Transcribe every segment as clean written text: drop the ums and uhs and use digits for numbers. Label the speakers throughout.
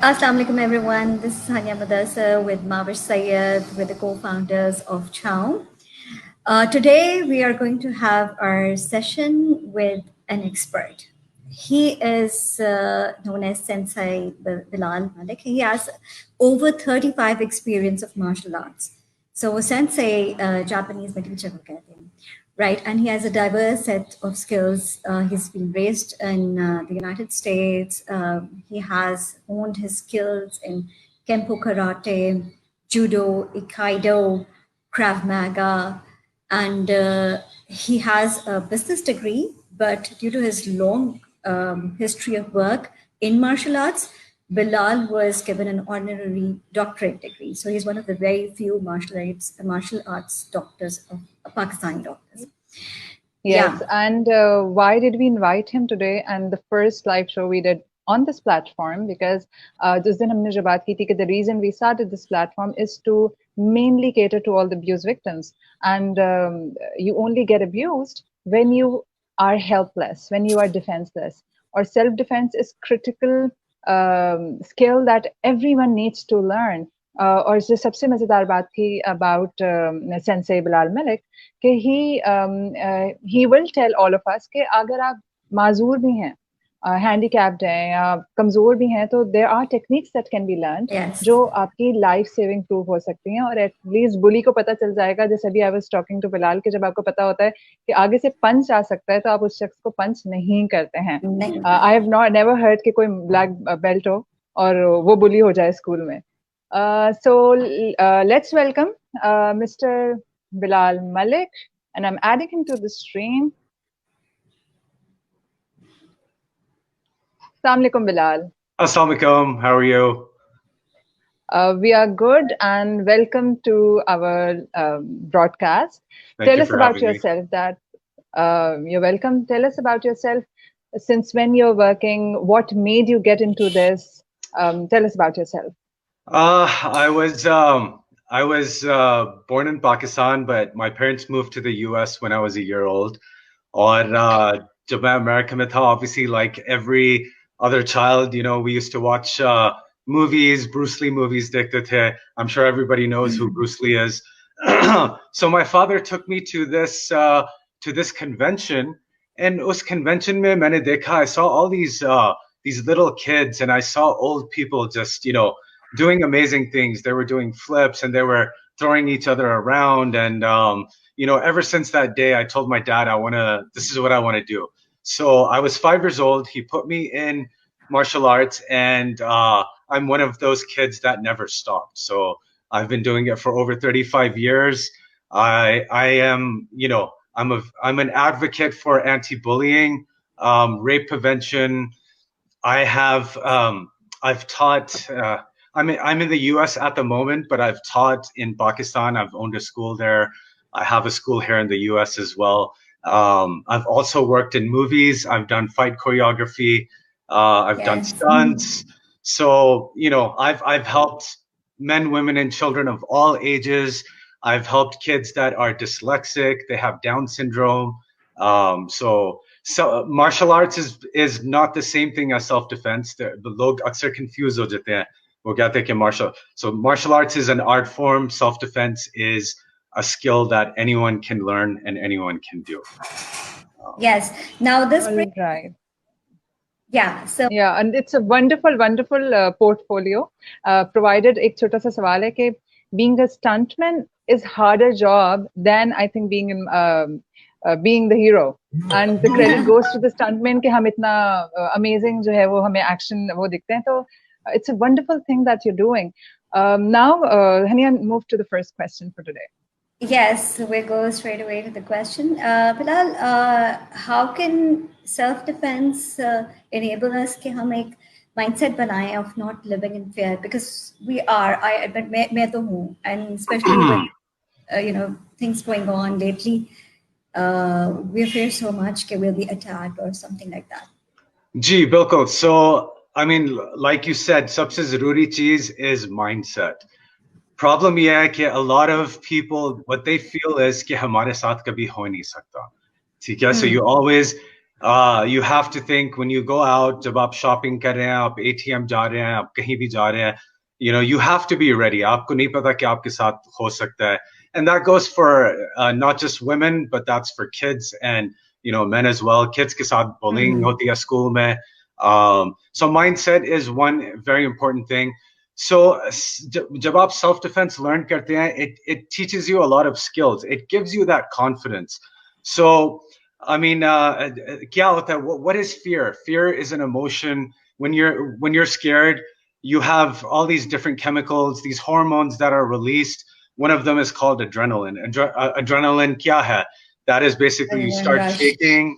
Speaker 1: Assalamu alaikum everyone. This is Hania Madarsa with Mavish Sayed, with the co-founders of Chow. Today we are going to have our session with an expert. He is known as Sensei Bilal Malik. He has over 35 experience of martial arts. So Sensei, Japanese में teacher को कहते हैं, right? And he has a diverse set of skills. He's been raised in the United States. He has honed his skills in Kempo Karate, Judo, Aikido, Krav Maga, and he has a business degree, but due to his long history of work in martial arts, Bilal was given an honorary doctorate degree. So he's one of the very few martial arts doctors of Pakistani doctors.
Speaker 2: Yes, and why did we invite him today? And the first live show we did on this platform, because जिस दिन हमने जो बात की थी कि the reason we started this platform is to mainly cater to all the abuse victims. And you only get abused when you are helpless, when you are defenseless. Or self-defense is critical skill that everyone needs to learn. और जो सबसे मजेदार बात थी about Sensei Bilal Malik कि he will tell all of us कि अगर आप माजूर भी हैं, handicapped हैं या कमजोर भी हैं, तो there are techniques that can be learned जो आपकी life saving proof हो सकती हैं. और at least bully को पता चल जाएगा, जैसे अभी I was talking to Bilal कि जब आपको पता होता है कि आगे से पंच आ सकता है तो आप उस शख्स को पंच नहीं करते हैं. I have never heard कि कोई black belt हो और वो bully हो जाए स्कूल में. So let's welcome Mr. Bilal Malik, and I'm adding him to the stream. Assalamu alaikum, Bilal.
Speaker 3: Assalamu alaikum. How are you?
Speaker 2: We are good, and welcome to our broadcast. Tell us about yourself. You're welcome. Tell us about yourself. Since when you're working? What made you get into this? Tell us about yourself.
Speaker 3: I was born in Pakistan, but my parents moved to the US when I was a year old. और जब मैं America में था, obviously like every other child, you know, we used to watch movies, Bruce Lee movies देखते थे. I'm sure everybody knows who Bruce Lee is. So my father took me to this convention, and उस convention में मैंने देखा, I saw all these little kids, and I saw old people just, you know, doing amazing things. They were doing flips and they were throwing each other around. And, you know, ever since that day, I told my dad, this is what I want to do. So I was 5 years old. He put me in martial arts, and I'm one of those kids that never stopped. So I've been doing it for over 35 years. I am, you know, I'm an advocate for anti-bullying, rape prevention. I've taught, I'm in the US at the moment, but I've taught in Pakistan. I've owned a school there. I have a school here in the US as well. I've also worked in movies. I've done fight choreography. I've done stunts. So, you know, I've helped men, women, and children of all ages. I've helped kids that are dyslexic. They have Down syndrome. So martial arts is not the same thing as self-defense. The log अक्सर confuse हो जाते हैं. वो कहते हैं कि so martial arts is an art form. Self-defense is a skill that anyone can learn and anyone can do.
Speaker 1: Yes. Now this.
Speaker 2: Right.
Speaker 1: Yeah. So.
Speaker 2: Yeah, and it's a wonderful portfolio. Provided एक छोटा सा सवाल है कि being a stuntman is harder job than I think being the hero, and the credit goes to the stuntman कि हम इतना amazing जो है वो हमें action वो दिखते हैं. तो it's a wonderful thing that you're doing. Now, Hania, move to the first question for today.
Speaker 1: Yes, we'll go straight away to the question. Bilal, how can self-defense enable us कि हम एक mindset बनाएं of not living in fear? Because we are, I admit, मैं तो हूँ, and especially with you know, things going on lately, we fear so much that we'll be attacked or something like that.
Speaker 3: जी बिल्कुल. So I mean, like you said, सबसे ज़रूरी चीज़ is mindset. Problem ये है कि a lot of people, what they feel is कि हमारे साथ कभी हो नहीं सकता. ठीक है? So you always, You have to think when you go out, जब आप shopping कर रहे हैं, आप ATM जा रहे हैं, आप कहीं भी जा रहे हैं, you have to be ready. आपको नहीं पता क्या आपके साथ हो सकता है. And that goes for not just women, but that's for kids and men as well. Kids के साथ bullying होती है school में. So mindset is one very important thing. So जब आप self defense learn करते हैं, it teaches you a lot of skills. It gives you that confidence. So I mean, kya hota hai? What is fear? Fear is an emotion. When you're scared, you have all these different chemicals, these hormones that are released. One of them is called adrenaline. Adrenaline kya hai? That is basically you start shaking.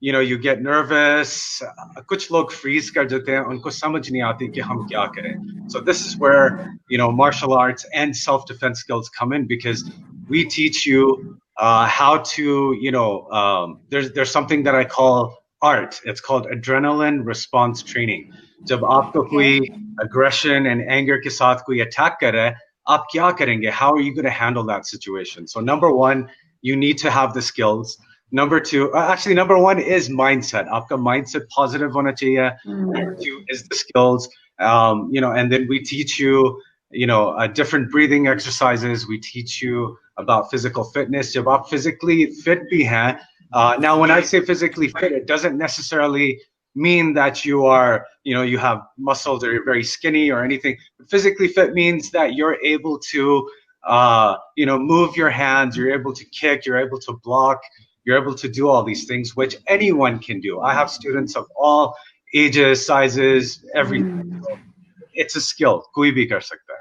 Speaker 3: You get nervous. कुछ लोग freeze कर जाते हैं. उनको समझ नहीं आती कि हम क्या करें. So this is where martial arts and self-defense skills come in, because we teach you how to, there's something that I call art. It's called adrenaline response training. जब आपको कोई aggression and anger के साथ कोई attack करे, आप क्या करेंगे? How are you going to handle that situation? So number one, you need to have the skills. Number two, actually number one is mindset. आपका mindset positive होना चाहिए. Number two is the skills. And then we teach you, different breathing exercises. We teach you about physical fitness. जब आप physically fit भी हैं, now when I say physically fit, it doesn't necessarily mean that you are, you have muscles or you're very skinny or anything. Physically fit means that you're able to, move your hands, you're able to kick, you're able to block, you're able to do all these things, which anyone can do. I have students of all ages, sizes, everything. So it's a skill. कोई भी कर सकता है.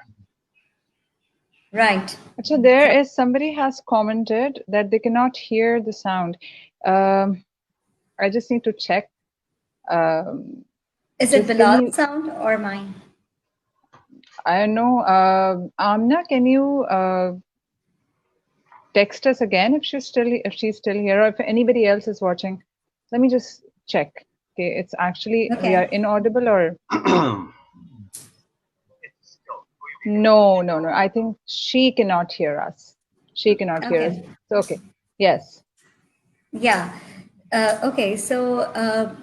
Speaker 1: Right.
Speaker 2: So there is somebody has commented that they cannot hear the sound. I just need to check.
Speaker 1: Is it Bilal's sound or mine?
Speaker 2: I don't know. Amna, can you text us again if she's still here, or if anybody else is watching? Let me just check. Okay, it's actually we are inaudible or. No. I think she cannot hear us. She cannot hear us. So, okay. Yes.
Speaker 1: Yeah. Okay. So,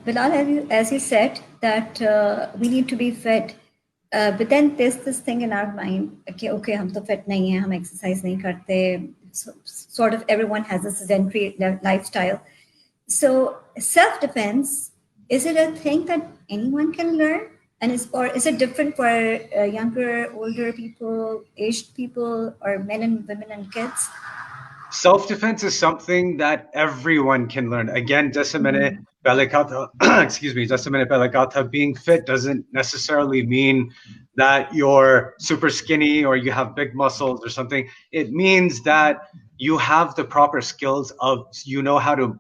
Speaker 1: Bilal, as you said, that we need to be fit. But then there's this thing in our mind. Okay, हम तो fit नहीं हैं, हम exercise नहीं करते. So, sort of everyone has a sedentary lifestyle. So, self-defense, is it a thing that anyone can learn? And is it different for younger, older people, aged people, or men and women and kids?
Speaker 3: Self-defense is something that everyone can learn. Again, just a minute, excuse me, just a minute, Belakata, being fit doesn't necessarily mean that you're super skinny or you have big muscles or something. It means that you have the proper skills of, you know how to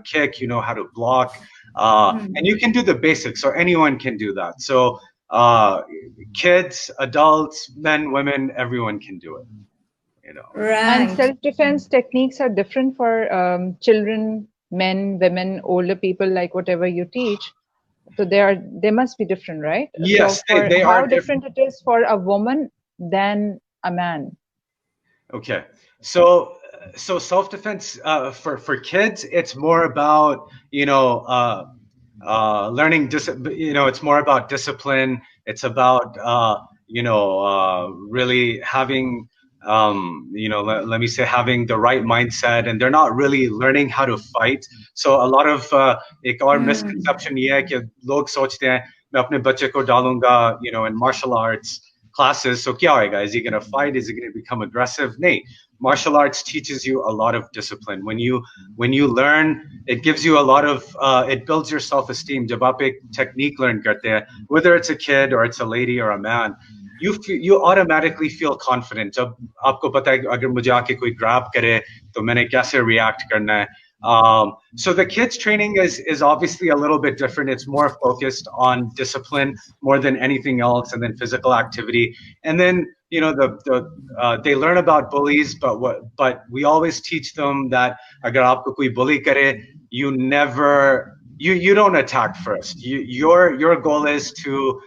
Speaker 3: kick, you know how to block, and you can do the basics, so anyone can do that. So kids, adults, men, women, everyone can do it.
Speaker 1: Right.
Speaker 2: And self-defense techniques are different for children, men, women, older people, like whatever you teach. So they must be different, right?
Speaker 3: Yes,
Speaker 2: so
Speaker 3: they
Speaker 2: how
Speaker 3: are
Speaker 2: different it is for a woman than a man.
Speaker 3: Okay, so self-defense for kids, it's more about learning it's more about discipline. It's about really having let me say having the right mindset, and they're not really learning how to fight. So a lot of एक और misconception ये है कि लोग सोचते हैं मैं अपने बच्चे को डालूंगा in martial arts classes, so kya hoega? Is he going to fight? Is he going to become aggressive? Nahin. Martial arts teaches you a lot of discipline. When you learn, it gives you a lot of it builds your self-esteem. जब आप एक technique learn करते हैं, whether it's a kid or it's a lady or a man, you automatically feel confident. जब आपको पता है अगर मुझे आके कोई grab करे तो मैंने कैसे react करना है. So the kids training is obviously a little bit different. It's more focused on discipline more than anything else, and then physical activity. And then they learn about bullies, but we always teach them that agar aapko koi bully kare, you don't attack first. Your goal is to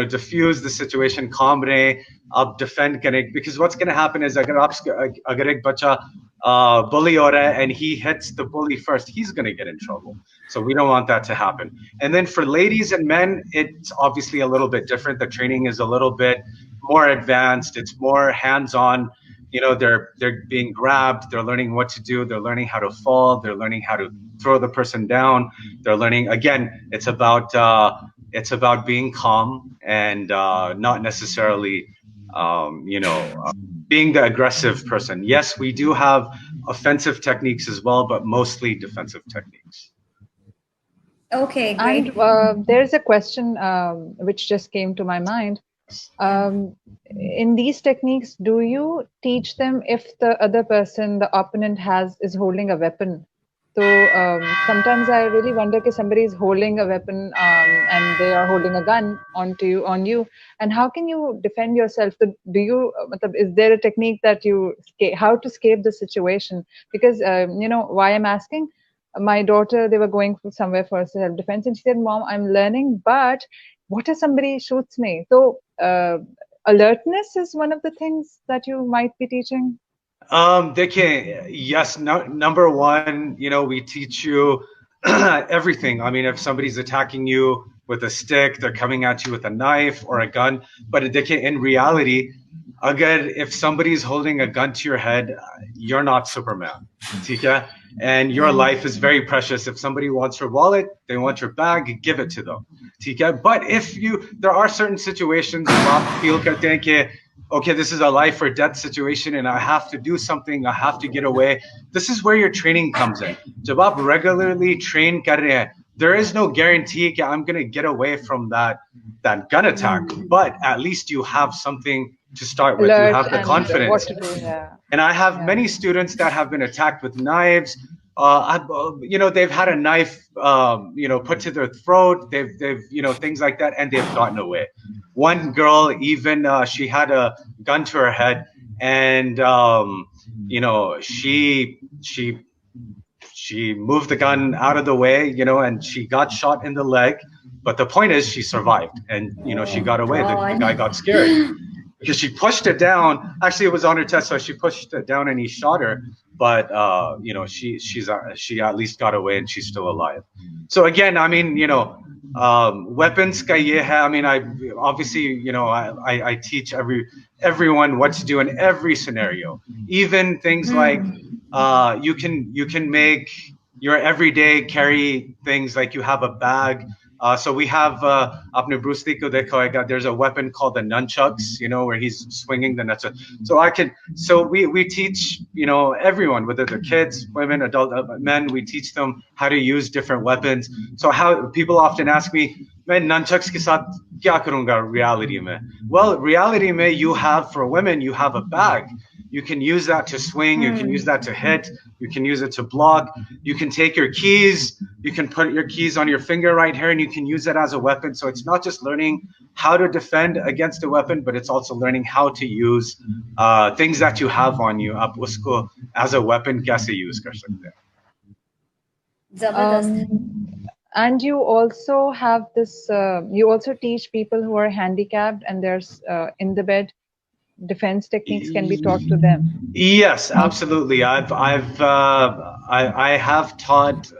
Speaker 3: diffuse the situation, calm rahe, up defend kare, because what's going to happen is agar ek bacha bully and he hits the bully first, he's going to get in trouble. So we don't want that to happen. And then for ladies and men, it's obviously a little bit different. The training is a little bit more advanced. It's more hands-on. You know, they're being grabbed. They're learning what to do. They're learning how to fall. They're learning how to throw the person down. They're learning, again, it's about being calm and not necessarily being the aggressive person. Yes, we do have offensive techniques as well, but mostly defensive techniques.
Speaker 1: Okay, great.
Speaker 2: And there's a question which just came to my mind. In these techniques, do you teach them if the other person, the opponent is holding a weapon? So sometimes I really wonder if somebody is holding a weapon and they are holding a gun on you, and how can you defend yourself? Do you, is there a technique that how to escape the situation? Because why I'm asking, my daughter, they were going somewhere for self-defense, and she said, "Mom, I'm learning, but what if somebody shoots me?" So alertness is one of the things that you might be teaching.
Speaker 3: Yes, number one, we teach you everything. I mean, if somebody's attacking you with a stick, they're coming at you with a knife or a gun. But in reality, again, if somebody's holding a gun to your head, you're not Superman. Okay? And your life is very precious. If somebody wants your wallet, they want your bag, give it to them. Okay? But there are certain situations where you feel okay, this is a life or death situation and I have to do something, I have to get away. This is where your training comes in. Jab aap regularly train kar rahe hain, there is no guarantee that I'm going to get away from that gun attack, but at least you have something to start with. You have the confidence.
Speaker 2: What to do, yeah.
Speaker 3: And I have many students that have been attacked with knives. They've had a knife, put to their throat. They've, things like that, and they've gotten away. One girl, even she had a gun to her head, and she moved the gun out of the way, and she got shot in the leg. But the point is, she survived, and she got away. The guy got scared because she pushed it down. Actually, it was on her chest, so she pushed it down, and he shot her. But she at least got away, and she's still alive. So again, I mean, weapons ka ye hai. I mean, I teach everyone what to do in every scenario. Even things like you can make your everyday carry things like you have a bag. So we have apne Bruce Lee ko dekha hoga, there's a weapon called the nunchucks, where he's swinging the nuts. So we teach everyone, whether they're kids, women, adult men, we teach them how to use different weapons. So how people often ask me, मैं nunchucks के साथ क्या करूँगा reality में? Well, reality में for women you have a bag. You can use that to swing, you can use that to hit, you can use it to block, you can take your keys, you can put your keys on your finger right here and you can use it as a weapon. So it's not just learning how to defend against a weapon, but it's also learning how to use things that you have on you. आप उसको as a weapon कैसे use कर सकते
Speaker 1: हैं?
Speaker 2: And you also have this, you also teach people who are handicapped and they're in the bed. Defense techniques can be taught to them.
Speaker 3: Yes, absolutely. I have taught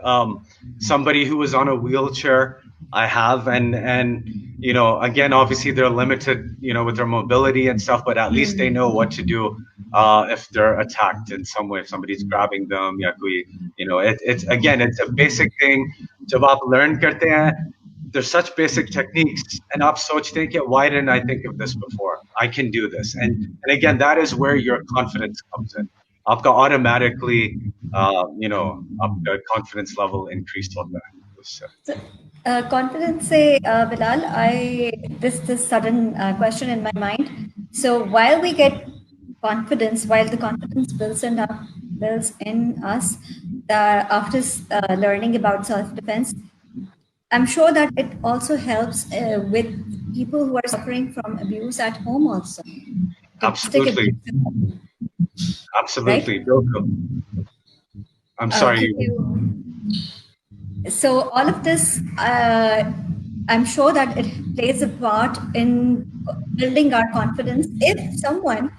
Speaker 3: somebody who was on a wheelchair. I have, and again, obviously they're limited, with their mobility and stuff, but at least they know what to do if they're attacked in some way, if somebody's grabbing them. It's a basic thing. जब आप learn करते हैं, there's such basic techniques, and आप सोचते हैं कि why didn't I think of this before? I can do this, and again, that is where your confidence comes in. आपका automatically, आपका confidence level increased होता है.
Speaker 1: Confidence say, Bilal, this sudden question in my mind. So while we get confidence, while the confidence builds in us after learning about self-defense, I'm sure that it also helps with people who are suffering from abuse at home also.
Speaker 3: Absolutely. Absolutely. Right? I'm sorry.
Speaker 1: So all of this, I'm sure that it plays a part in building our confidence. If someone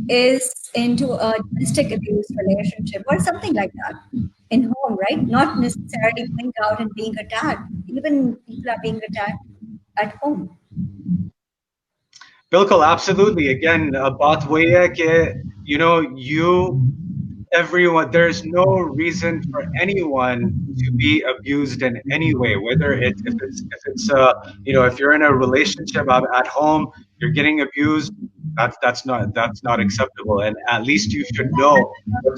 Speaker 1: is into a domestic abuse relationship or something like that in home, right? Not necessarily going out and being attacked. Even people are being attacked at home.
Speaker 3: बिल्कुल, absolutely. Again, बात वही है कि you everyone, there's no reason for anyone to be abused in any way, whether if you're in a relationship at home, you're getting abused. That's not acceptable, and at least you should know.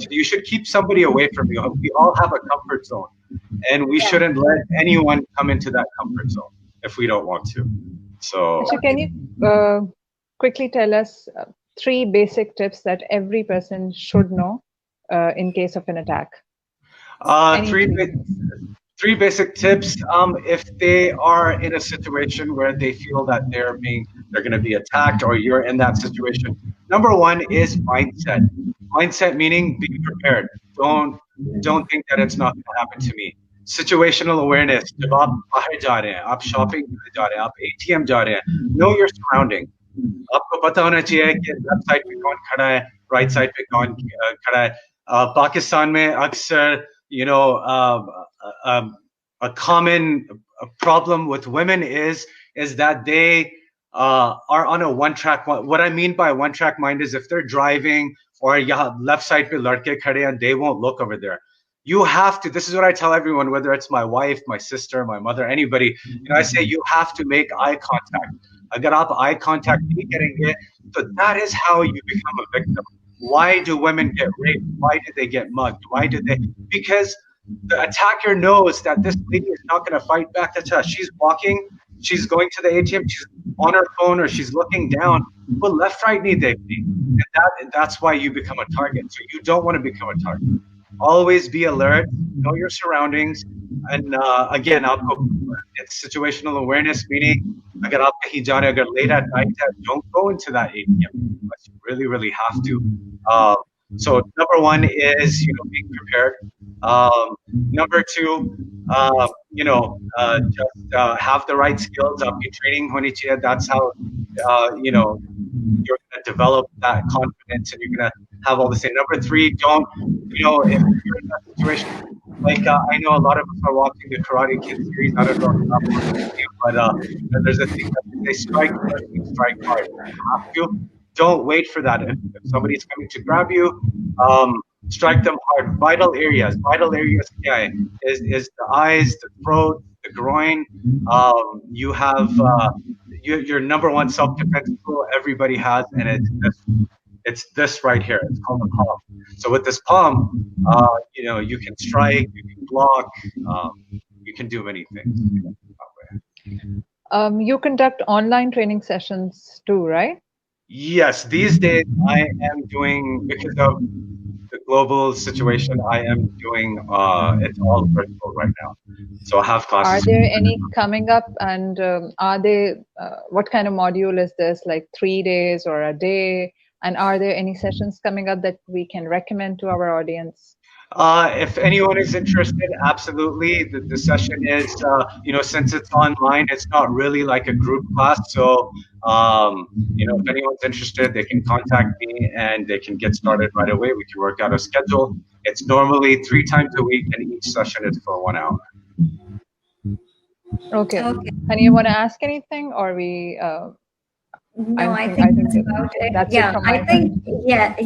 Speaker 3: You should keep somebody away from you. We all have a comfort zone, and we
Speaker 1: Yeah.
Speaker 3: shouldn't let anyone come into that comfort zone if we don't want to. So,
Speaker 2: Can you quickly tell us 3 basic tips that every person should know in case of an attack?
Speaker 3: Three basic tips. If they are in a situation where they feel that they're going to be attacked, or you're in that situation, number one is mindset. Mindset meaning be prepared. Don't think that it's not going to happen to me. Situational awareness. जब आप बाहर जा रहे हैं, आप shopping जा रहे हैं, आप ATM जा रहे हैं, know your surrounding. आपको पता होना चाहिए कि लेफ्ट साइड पे कौन खड़ा है, राइट साइड पे कौन खड़ा है. पाकिस्तान में अक्सर a common problem with women is that they are on a one-track. What I mean by one-track mind is if they're driving or left side pe ladke khade and they won't look over there. You have to. This is what I tell everyone, whether it's my wife, my sister, my mother, anybody. I say you have to make eye contact. Agar aap eye contact nahi karenge, so that is how you become a victim. Why do women get raped? Why do they get mugged? Why do they? Because the attacker knows that this lady is not going to fight back. That's her. She's walking. She's going to the ATM. She's on her phone or she's looking down. But left, right, knee, and that's why you become a target. So you don't want to become a target. Always be alert. Know your surroundings. And again, it's situational awareness, meaning agar aap kahin ja rahe, agar late at night, don't go into that ATM unless you really, really have to. So number one is being prepared. Number two, just have the right skills. Your training honi chahiye. That's how you're going to develop that confidence, and you're going to have all the same. Number three, don't if you're in that situation. Like I know a lot of us are watching the Karate Kid series. I don't know if that one, but there's a thing that they strike first, they strike hard. You have to. Don't wait for that. If somebody's coming to grab you, strike them hard. Vital areas is the eyes, the throat, the groin. You have your number one self-defense tool everybody has, and it's this right here. It's called the palm. So with this palm, you can strike, you can block, you can do many things.
Speaker 2: You conduct online training sessions too, right?
Speaker 3: Yes, these days I am doing, because of the global situation, I am doing it's all virtual right now. So I have classes.
Speaker 2: Are there any coming up, and are they what kind of module is this, like 3 days or a day? And are there any sessions coming up that we can recommend to our audience?
Speaker 3: If anyone is interested, absolutely. The session is, since it's online, it's not really like a group class. So, if anyone's interested, they can contact me and they can get started right away. We can work out a schedule. It's normally 3 times a week, and each session is for 1 hour.
Speaker 2: Okay. And you want to ask anything, or we?
Speaker 1: No, I think that's about it.
Speaker 2: That's
Speaker 1: yeah,
Speaker 2: it from my
Speaker 1: think, yes.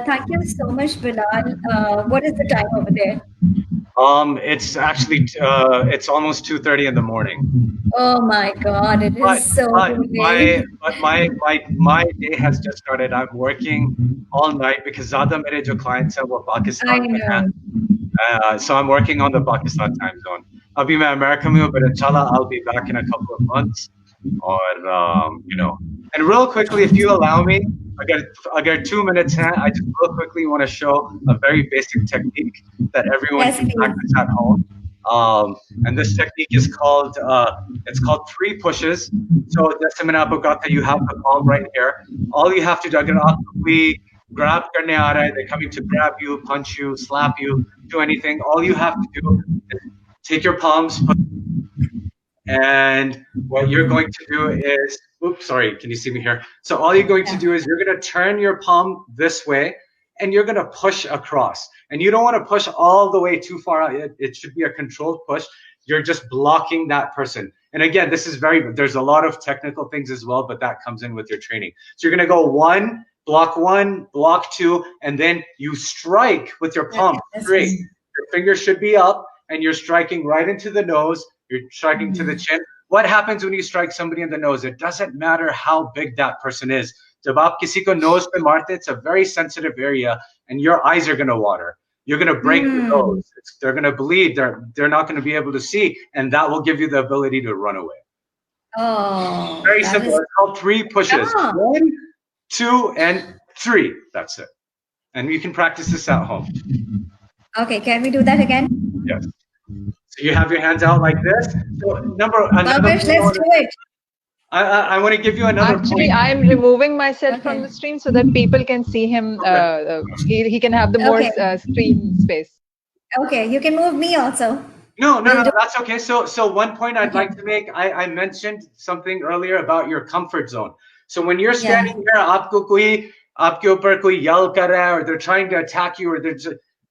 Speaker 1: Thank you so much, Bilal. What is the time over there?
Speaker 3: It's actually it's almost 2:30 in the morning.
Speaker 1: Oh my God! It is so late.
Speaker 3: My day has just started. I'm working all night because ज़्यादा मेरे जो clients हैं वो Pakistan में हैं. So I'm working on the Pakistan time zone. अभी मैं America में हूँ, but inshallah I'll be back in a couple of months. Or and real quickly, if you allow me, I got 2 minutes. I just real quickly want to show a very basic technique that everyone can practice at home. And this technique is called it's called 3 pushes. So जैसे मैंने आपको कहा था, you have the palm right here. All you have to do, अगर आपको grab करने आ रहा है, they're coming to grab you, punch you, slap you, do anything. All you have to do is take your palms, and what you're going to do is oops, sorry, can you see me here? So all you're going to do is you're going to turn your palm this way and you're going to push across. And you don't want to push all the way too far out. It should be a controlled push. You're just blocking that person. And again, this is there's a lot of technical things as well, but that comes in with your training. So you're going to go one, block two, and then you strike with your palm straight. Your fingers should be up and you're striking right into the nose. You're striking to the chin. What happens when you strike somebody in the nose? It doesn't matter how big that person is. Jab aap kisi ko nose pe marte, it's a very sensitive area and your eyes are going to water. You're going to break the nose. They're going to bleed. They're not going to be able to see, and that will give you the ability to run away.
Speaker 1: Oh,
Speaker 3: very simple. It's called 3 pushes. 1, 2, and 3. That's it. And you can practice this at home.
Speaker 1: Okay, can we do that again?
Speaker 3: Yes. So you have your hands out like this. So
Speaker 1: let's do it.
Speaker 3: I want to give you another
Speaker 2: Actually,
Speaker 3: point.
Speaker 2: I'm removing myself from the stream so that people can see him. He can have the more stream space.
Speaker 1: Okay, you can move me also.
Speaker 3: No, that's okay. So one point I'd like to make, I mentioned something earlier about your comfort zone. So when you're standing here, aapke upar koi yell kar raha hai, or they're trying to attack you, or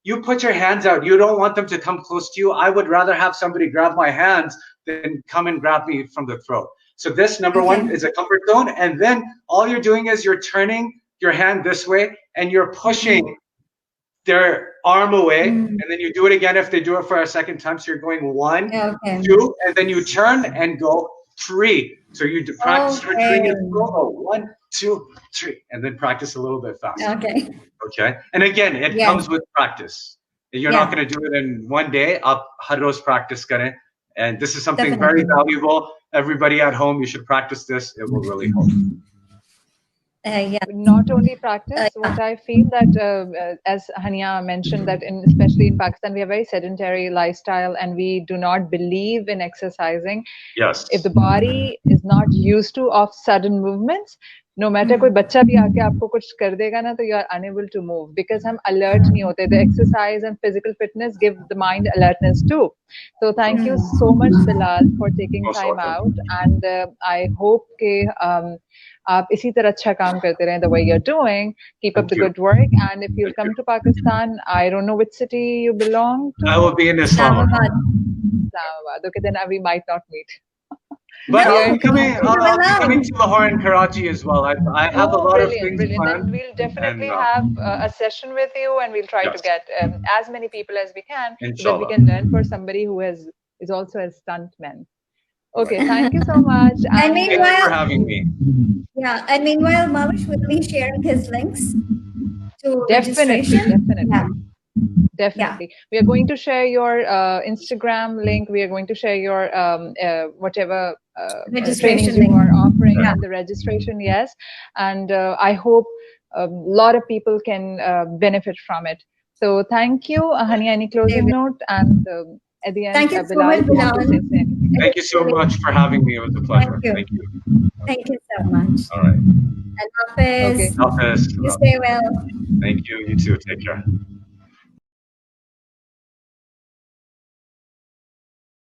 Speaker 3: you put your hands out. You don't want them to come close to you. I would rather have somebody grab my hands than come and grab me from the throat. So this, number one, is a comfort zone. And then all you're doing is you're turning your hand this way and you're pushing their arm away. And then you do it again if they do it for a second time. So you're going 1, 2, and then you turn and go 3. So you practice doing it slow. 1, 2, 3, and then practice a little bit faster. Okay. And again, it comes with practice. You're not going to do it in one day. Aap har roz practice kare. And this is something very valuable. Everybody at home, you should practice this. It will really help.
Speaker 2: Not only practice, what I feel that, as Hania mentioned, that especially in Pakistan, we have a very sedentary lifestyle and we do not believe in exercising.
Speaker 3: Yes.
Speaker 2: If the body is not used to of sudden movements, no matter कोई बच्चा भी आके आपको कुछ कर देगा ना, तो you are unable to move because हम alert नहीं होते. The exercise and physical fitness give the mind alertness too. So thank you so much, Bilal, for taking time out, and I hope कि आप इसी तरह अच्छा काम करते रहें the way you're doing. Keep up the good work, and if you come to Pakistan, I don't know which city you belong to.
Speaker 3: I will be in Islamabad.
Speaker 2: Okay, then we might not meet.
Speaker 3: But I'll be coming to Lahore and Karachi as well. I have a lot of things planned.
Speaker 2: Then we'll definitely have a session with you, and we'll try to get as many people as we can, so that we can learn for somebody who is also a stuntman. Okay, thank you so much.
Speaker 1: And meanwhile,
Speaker 3: thank you for having me.
Speaker 1: Yeah, and meanwhile, Mavish will be sharing his links to registration.
Speaker 2: Definitely. We are going to share your Instagram link. We are going to share your whatever trainings you are offering and the registration. Yes, and I hope a lot of people can benefit from it. So thank you, Hania. Any closing note? And at the end,
Speaker 1: thank you
Speaker 2: Bilal,
Speaker 1: so much, Bilal.
Speaker 3: Thank you so much for having me. It was a pleasure. Thank you.
Speaker 1: Thank you so much.
Speaker 3: All right.
Speaker 1: And Hafiz.
Speaker 3: Hafiz.
Speaker 1: You stay well.
Speaker 3: Thank you. You too. Take care.